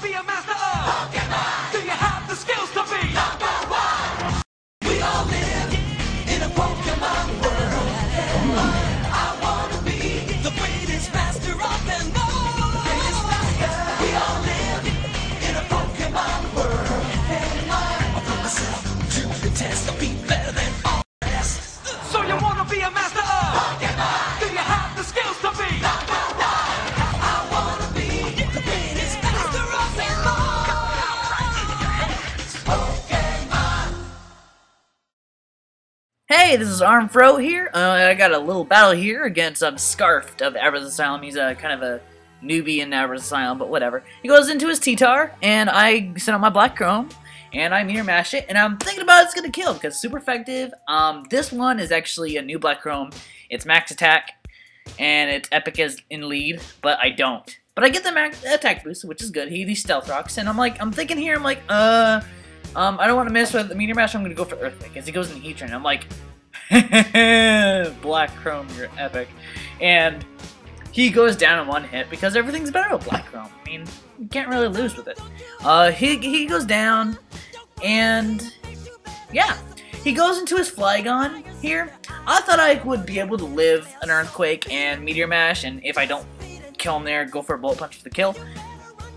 be a master of Pokemon? Do you have the skills to be #1? We all live in a Pokemon world. I wanna be the greatest master of them all. We all live in a Pokemon world. I put myself to the test. I'll be better than all the rest. So you wanna be a master of Pokemon? Do you have the skills to be #1? I wanna be the greatest master of them all. Pokemon. Hey, this is Armedfro here. I got a little battle here against Skarfd of Abras Asylum. He's a kind of a newbie in Abras Asylum, but whatever. He goes into his T-Tar, and I set up my Black Chrome, and I meter mash it, and I'm thinking about it's gonna kill because it's super effective. This one is actually a new Black Chrome. It's max attack, and it's epic as in lead, but I don't. But I get the max attack boost, which is good. He stealth rocks, and I'm thinking here, I don't want to mess with the meteor mash. I'm gonna go for Earthquake as he goes in Heatran. I'm like, Black Chrome, you're epic, and he goes down in one hit because everything's better with Black Chrome. I mean, you can't really lose with it. He goes down, and yeah, he goes into his Flygon here. I thought I would be able to live an Earthquake and Meteor Mash, and if I don't kill him there, go for a Bullet Punch for the kill.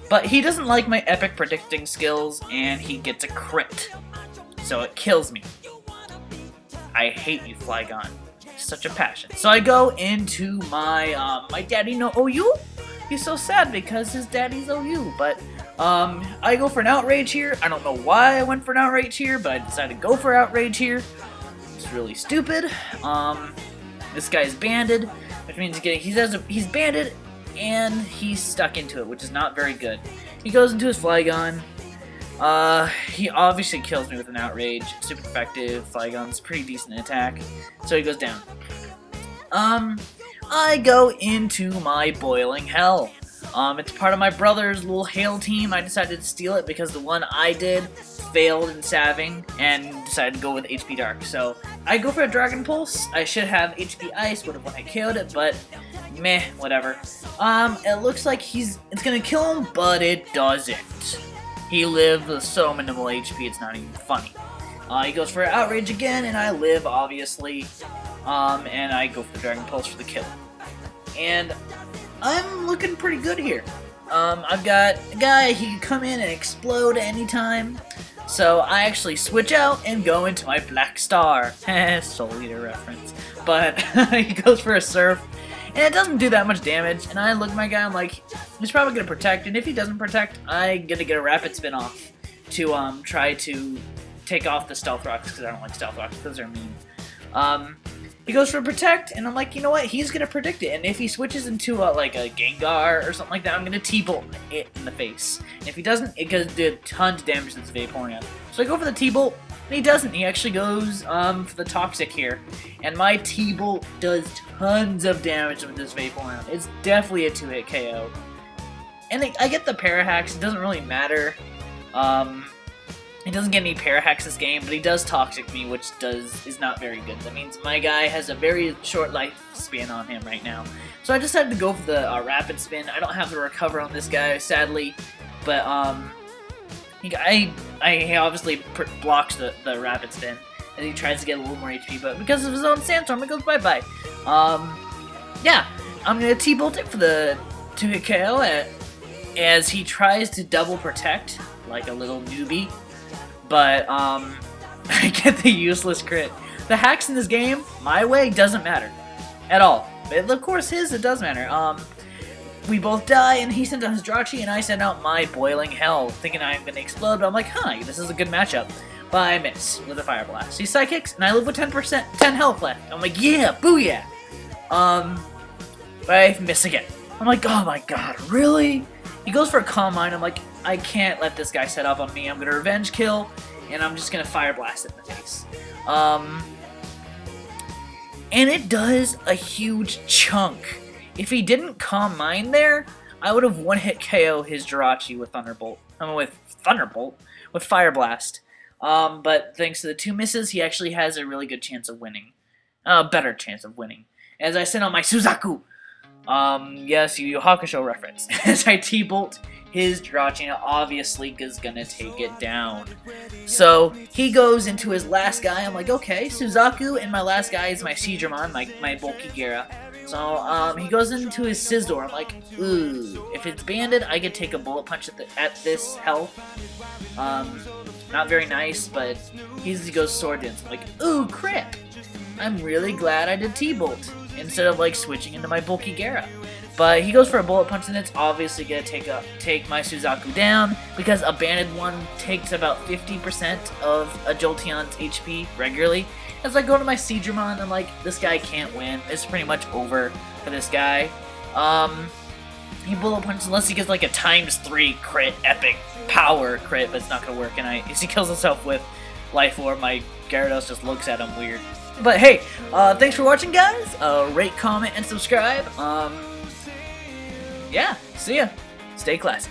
But he doesn't like my epic predicting skills, and he gets a crit, so it kills me. I hate you, Flygon. Such a passion. So I go into my my daddy no OU. He's so sad because his daddy's OU, but I go for an Outrage here. I don't know why I went for an Outrage here, but I decided to go for Outrage here. It's really stupid. This guy's banded, which means he's banded and he's stuck into it, which is not very good. He goes into his Flygon. He obviously kills me with an Outrage. Super effective. Flygon's pretty decent attack. So he goes down. I go into my Boiling Hell. It's part of my brother's little Hail team. I decided to steal it because the one I did failed in Saving and decided to go with HP Dark. So I go for a Dragon Pulse. I should have HP Ice, would have when I killed it, but meh, whatever. It looks like it's gonna kill him, but it doesn't. He lives with so minimal HP, it's not even funny. He goes for Outrage again, and I live, obviously. And I go for the Dragon Pulse for the kill. And I'm looking pretty good here. I've got a guy, he can come in and explode anytime. So I actually switch out and go into my Black Star. Soul Eater reference. But he goes for a Surf. And it doesn't do that much damage, and I look at my guy, I'm like, he's probably going to protect, and if he doesn't protect, I'm going to get a Rapid Spin off to try to take off the Stealth Rocks, because I don't like Stealth Rocks, because they're mean. He goes for Protect, and I'm like, you know what, he's going to predict it, and if he switches into like a Gengar or something like that, I'm going to T-Bolt it in the face. And if he doesn't, it does do tons of damage to this Vaporeon. So I go for the T-Bolt, and he doesn't. He actually goes for the Toxic here. And my T-Bolt does tons of damage with this Vaporeon. It's definitely a 2-hit KO. And I get the Parahacks. It doesn't really matter. He doesn't get any Parahacks this game, but he does Toxic me, which is not very good. That means my guy has a very short lifespan on him right now. So I decided to go for the Rapid Spin. I don't have the Recover on this guy, sadly. But, he obviously blocks the Rapid Spin, and he tries to get a little more HP, but because of his own Sandstorm, it goes bye-bye. Yeah, I'm going to T-Bolt it for the 2-hit KO as he tries to double protect, like a little newbie, but I get the useless crit. The hacks in this game, my way, doesn't matter at all. But of course his, it does matter. We both die, and he sent out his Jirachi, and I sent out my Boiling Hell, thinking I'm going to explode, but I'm like, huh, this is a good matchup. But I miss with a Fire Blast. He Psychics, and I live with 10 health left. I'm like, yeah, booyah! But I miss again. I'm like, oh my god, really? He goes for a Calm Mind. I'm like, I can't let this guy set up on me. I'm going to Revenge Kill, and I'm just going to Fire Blast it in the face. And it does a huge chunk. If he didn't Calm Mind there, I would have one-hit KO his Jirachi with Thunderbolt. With Fire Blast. But thanks to the 2 misses, he actually has a really good chance of winning. A better chance of winning. As I sent on my Suzaku. Yes, Yu Yu Hakusho reference. As I T-Bolt his Giratina obviously is gonna take it down. So he goes into his last guy. I'm like, okay, Suzaku, and my last guy is my Seadramon, my bulky Gara. So he goes into his Scizor. I'm like, ooh, if it's banded, I could take a bullet punch at this health. Not very nice, but he goes Sword Dance. I'm like, ooh, crit! I'm really glad I did T-Bolt instead of like switching into my bulky Gara. But he goes for a bullet punch, and it's obviously gonna take my Suzaku down because a banded one takes about 50% of a Jolteon's HP regularly. As I go to my Seadramon, I'm like, this guy can't win. It's pretty much over for this guy. He bullet punches unless he gets like a ×3 crit, epic power crit, but it's not gonna work. And he kills himself with Life Orb. My Gyarados just looks at him weird. But hey, thanks for watching, guys. Rate, comment, and subscribe. Yeah, see ya. Stay classy.